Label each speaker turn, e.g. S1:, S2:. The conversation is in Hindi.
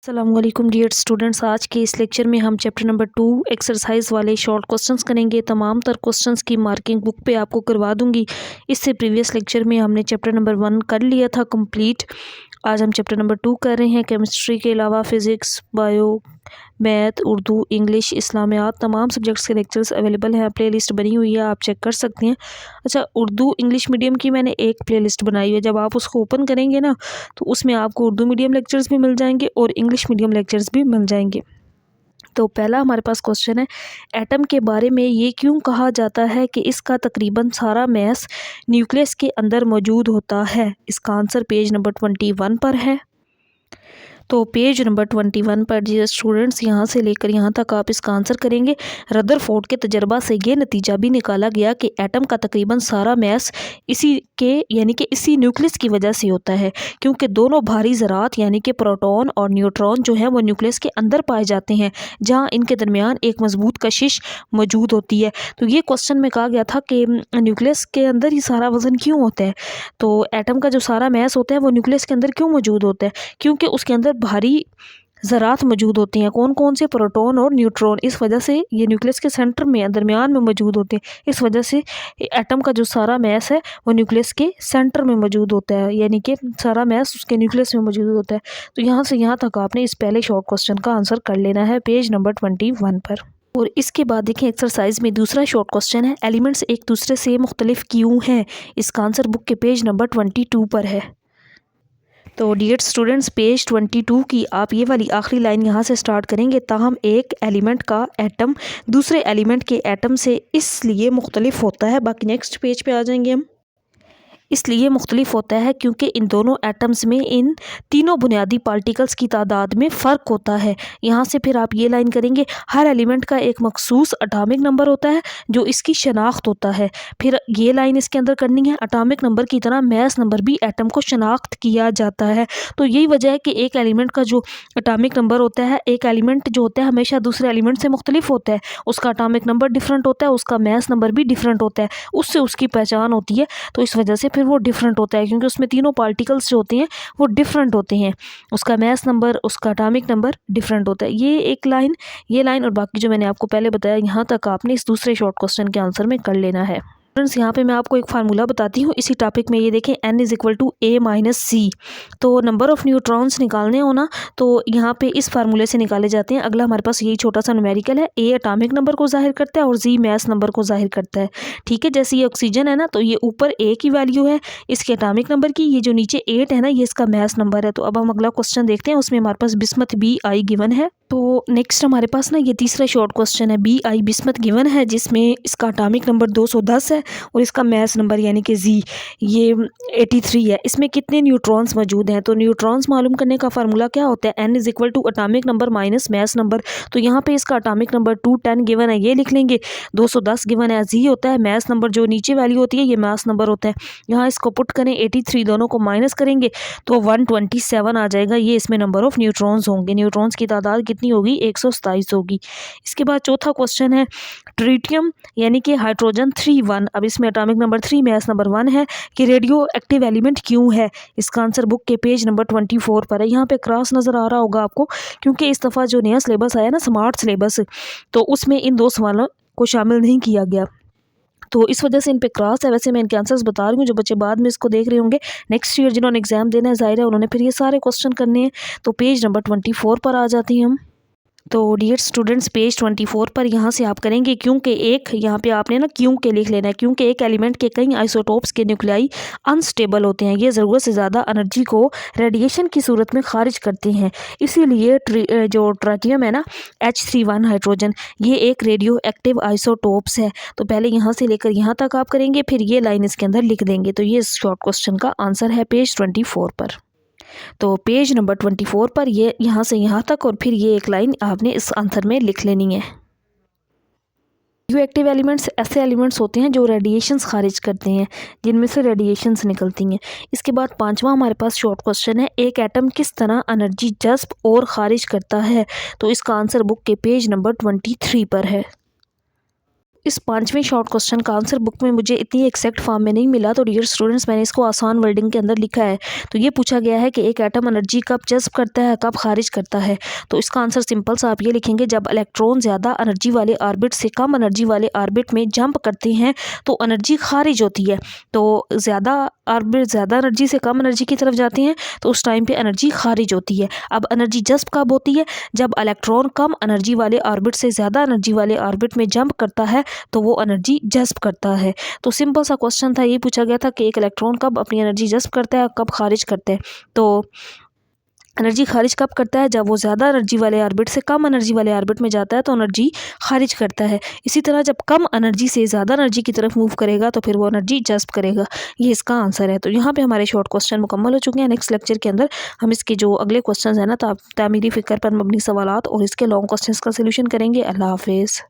S1: अस्सलामुअलैकुम डियर स्टूडेंट्स। आज के इस लेक्चर में हम चैप्टर नंबर 2 एक्सरसाइज वाले शॉर्ट क्वेश्चंस करेंगे। तमाम तर क्वेश्चंस की मार्किंग बुक पे आपको करवा दूंगी। इससे प्रीवियस लेक्चर में हमने चैप्टर नंबर 1 कर लिया था कंप्लीट। आज हम चैप्टर नंबर 2 कर रहे हैं। केमिस्ट्री के अलावा physics, bio, math, Urdu, English, इस्लामियात तमाम सब्जेक्ट्स के लेक्चर्स अवेलेबल हैं। प्लेलिस्ट बनी हुई है, आप चेक कर सकते हैं। अच्छा, उर्दू इंग्लिश मीडियम की मैंने एक प्लेलिस्ट बनाई है। जब आप उसको ओपन करेंगे ना तो उसमें आपको उर्दू मीडियम लेक्चर्स भी मिल जाएंगे और इंग्लिश मीडियम लेक्चर्स भी मिल जाएंगे। तो पहला हमारे पास क्वेश्चन है, एटम के बारे में ये क्यों कहा जाता है कि इसका तकरीबन सारा मैस न्यूक्लियस के अंदर मौजूद होता है। इसका आंसर पेज नंबर 21 पर है। तो पेज नंबर 21 पर जी स्टूडेंट्स यहाँ से लेकर यहाँ तक आप इसका आंसर करेंगे। रदरफोर्ड के तजर्बा से ये नतीजा भी निकाला गया कि एटम का तकरीबन सारा मैस इसी के यानी कि इसी न्यूक्लियस की वजह से होता है, क्योंकि दोनों भारी ज़रात यानी कि प्रोटॉन और न्यूट्रॉन जो है वो न्यूक्लियस के अंदर पाए जाते हैं, जहाँ इनके दरमियान एक मजबूत कशिश मौजूद होती है। तो ये क्वेश्चन में कहा गया था कि न्यूक्लियस के अंदर ही सारा वज़न क्यों होता है। तो एटम का जो सारा मैस होता है वो न्यूक्लियस के अंदर क्यों मौजूद होता है, क्योंकि उसके अंदर भारी ज़रात मौजूद होती हैं। कौन कौन से, प्रोटॉन और न्यूट्रॉन। इस वजह से ये न्यूक्लियस के सेंटर में दरमियान में मौजूद होते हैं। इस वजह से एटम का जो सारा मैस है वो न्यूक्लियस के सेंटर में मौजूद होता है, यानी कि सारा मैस उसके न्यूक्लियस में मौजूद होता है। तो यहाँ से यहाँ तक आपने इस पहले शॉर्ट क्वेश्चन का आंसर कर लेना है पेज नंबर 21 पर। और इसके बाद देखें एक्सरसाइज में दूसरा शॉर्ट क्वेश्चन है, एलिमेंट्स एक दूसरे से मुख्तलिफ क्यों हैं। इसका आंसर बुक के पेज नंबर 22 पर है। तो डियर स्टूडेंट्स, पेज 22 की आप ये वाली आखिरी लाइन यहाँ से स्टार्ट करेंगे, ताहम एक एलिमेंट का एटम दूसरे एलिमेंट के एटम से इसलिए मुख्तलिफ होता है। बाकी नेक्स्ट पेज पे आ जाएंगे हम। इसलिए मुख्तलिफ होता है क्योंकि इन दोनों एटम्स में इन तीनों बुनियादी पार्टिकल्स की तादाद में फ़र्क होता है। यहाँ से फिर आप ये लाइन करेंगे, हर एलिमेंट का एक मखसूस अटामिक नंबर होता है जो इसकी शनाख्त होता है। फिर ये लाइन इसके अंदर करनी है, अटामिक नंबर की तरह मैस नंबर भी एटम को शनाख्त किया जाता है। तो यही वजह है कि एक एलिमेंट का जो अटामिक नंबर होता है, एक एलिमेंट जो होता है हमेशा दूसरे एलिमेंट से मुख्तलिफ होता है। उसका अटामिक नंबर डिफरेंट होता है, उसका मैस नंबर भी डिफरेंट होता है, उससे उसकी पहचान होती है। तो इस वजह से फिर वो डिफरेंट होता है, क्योंकि उसमें तीनों पार्टिकल्स जो होते हैं वो डिफरेंट होते हैं। उसका मैस नंबर, उसका एटॉमिक नंबर डिफरेंट होता है। ये एक लाइन, ये लाइन और बाकी जो मैंने आपको पहले बताया यहाँ तक आपने इस दूसरे शॉर्ट क्वेश्चन के आंसर में कर लेना है। फ्रेंड्स, यहाँ पे मैं आपको एक फार्मूला बताती हूँ इसी टॉपिक में। ये देखें, n = a-c। तो नंबर ऑफ़ न्यूट्रॉन्स निकालने हो ना तो यहाँ पे इस फार्मूले से निकाले जाते हैं। अगला हमारे पास यही छोटा सा न्यूमेरिकल है। a एटॉमिक नंबर को जाहिर करता है और z मैस नंबर को जाहिर करता है। ठीक है, जैसे ये ऑक्सीजन है ना तो ये ऊपर a की वैल्यू है इसके एटॉमिक नंबर की, ये जो नीचे 8 है ना ये इसका मैस नंबर है। तो अब हम अगला क्वेश्चन देखते हैं, उसमें हमारे पास बिस्मथ Bi गिवन है। तो नेक्स्ट हमारे पास ना ये तीसरा शॉर्ट क्वेश्चन है, Bi बिस्मथ गिवन है जिसमें इसका एटॉमिक नंबर 210 है और इसका मैस नंबर यानी कि Z ये 83 है। इसमें कितने न्यूट्रॉन्स मौजूद हैं। तो न्यूट्रॉन्स मालूम करने का फार्मूला क्या होता है, n = atomic number minus mass number. तो यहाँ पे इसका एटॉमिक नंबर 210 गिवन है, ये लिख लेंगे। 210 गिवन है, Z होता है मैस नंबर, जो नीचे वैल्यू होती है ये मैस नंबर होता है। यहाँ इसको पुट करें, 83 दोनों को माइनस करेंगे तो 127 आ जाएगा। ये इसमें नंबर ऑफ न्यूट्रॉन्स होंगे। न्यूट्रॉन्स की तादाद कितनी होगी, 127 होगी। इसके बाद चौथा क्वेश्चन है, ट्रिटियम यानी कि हाइड्रोजन 3-1। अब इसमें एटॉमिक नंबर 3 मैस नंबर 1 है कि रेडियो एक्टिव एलिमेंट क्यों है। इसका आंसर बुक के पेज नंबर 24 पर है। यहाँ पे क्रॉस नज़र आ रहा होगा आपको, क्योंकि इस दफ़ा जो नया सिलेबस आया ना स्मार्ट सिलेबस, तो उसमें इन 2 सवालों को शामिल नहीं किया गया, तो इस वजह से इन पे क्रॉस है। वैसे मैं इनके आंसर्स बता रही हूँ, जो बच्चे बाद में इसको देख रहे होंगे नेक्स्ट ईयर जिन्होंने एग्जाम देना है, ज़ाहिर है उन्होंने फिर ये सारे क्वेश्चन करने हैं। तो पेज नंबर 24 पर आ जाते हैं हम। तो डियर स्टूडेंट्स, पेज 24 पर यहाँ से आप करेंगे, क्योंकि एक यहाँ पे आपने ना क्यों के लिख लेना है, क्योंकि एक एलिमेंट के कई आइसोटोप्स के न्यूक्लियाई अनस्टेबल होते हैं। ये ज़रूरत से ज़्यादा एनर्जी को रेडिएशन की सूरत में खारिज करते हैं। इसीलिए जो ट्रिटियम है ना, H31 हाइड्रोजन, ये एक रेडियो एक्टिव आइसोटोप्स है। तो पहले यहाँ से लेकर यहाँ तक आप करेंगे, फिर ये लाइन इसके अंदर लिख देंगे। तो ये शॉर्ट क्वेश्चन का आंसर है पेज 24 पर। तो पेज नंबर 24 पर ये यहाँ से यहाँ तक और फिर ये एक लाइन आपने इस आंसर में लिख लेनी है। रेडियो एक्टिव एलिमेंट्स ऐसे एलिमेंट्स होते हैं जो रेडिएशंस खारिज करते हैं, जिनमें से रेडिएशंस निकलती हैं। इसके बाद पांचवा हमारे पास शॉर्ट क्वेश्चन है, एक एटम किस तरह एनर्जी जज्ब और खारिज करता है। तो इसका आंसर बुक के पेज नंबर 23 पर है। इस 5वें शॉर्ट क्वेश्चन का आंसर बुक में मुझे इतनी एक्जैक्ट फॉर्म में नहीं मिला, तो डियर स्टूडेंट्स मैंने इसको आसान वर्डिंग के अंदर लिखा है। तो ये पूछा गया है कि एक एटम एनर्जी कब जज़्ब करता है, कब खारिज करता है। तो इसका आंसर सिंपल सा आप ये लिखेंगे, जब इलेक्ट्रॉन ज़्यादा एनर्जी वाले ऑर्बिट से कम एनर्जी वाले ऑर्बिट में जंप करते हैं तो एनर्जी खारिज होती है। तो ज़्यादा ऑर्बिट ज़्यादा एनर्जी से कम एनर्जी की तरफ जाते हैं तो उस टाइम पे एनर्जी खारिज होती है। अब एनर्जी जज़्ब कब होती है, जब इलेक्ट्रॉन कम एनर्जी वाले ऑर्बिट से ज़्यादा एनर्जी वाले ऑर्बिट में जंप करता है तो वो एनर्जी जज़्ब करता है। तो सिंपल सा क्वेश्चन था, ये पूछा गया था कि एक इलेक्ट्रॉन कब अपनी एनर्जी जज़्ब करता है, कब खारिज करता है। तो एनर्जी खारिज कब करता है, जब वो ज़्यादा एनर्जी वाले ऑर्बिट से कम एनर्जी वाले ऑर्बिट में जाता है तो एनर्जी खारिज करता है। इसी तरह जब कम एनर्जी से ज़्यादा एनर्जी की तरफ मूव करेगा तो फिर वो एनर्जी जज़्ब करेगा। ये इसका आंसर है। तो यहाँ पे हमारे शॉर्ट क्वेश्चन मुकम्मल हो चुके हैं। नेक्स्ट लेक्चर के अंदर हम इसके जो अगले क्वेश्चन है ना, तामीरी फ़िक्र पर मबनी सवालात और इसके लॉन्ग क्वेश्चन का सोल्यूशन करेंगे। अल्लाह हाफिज़।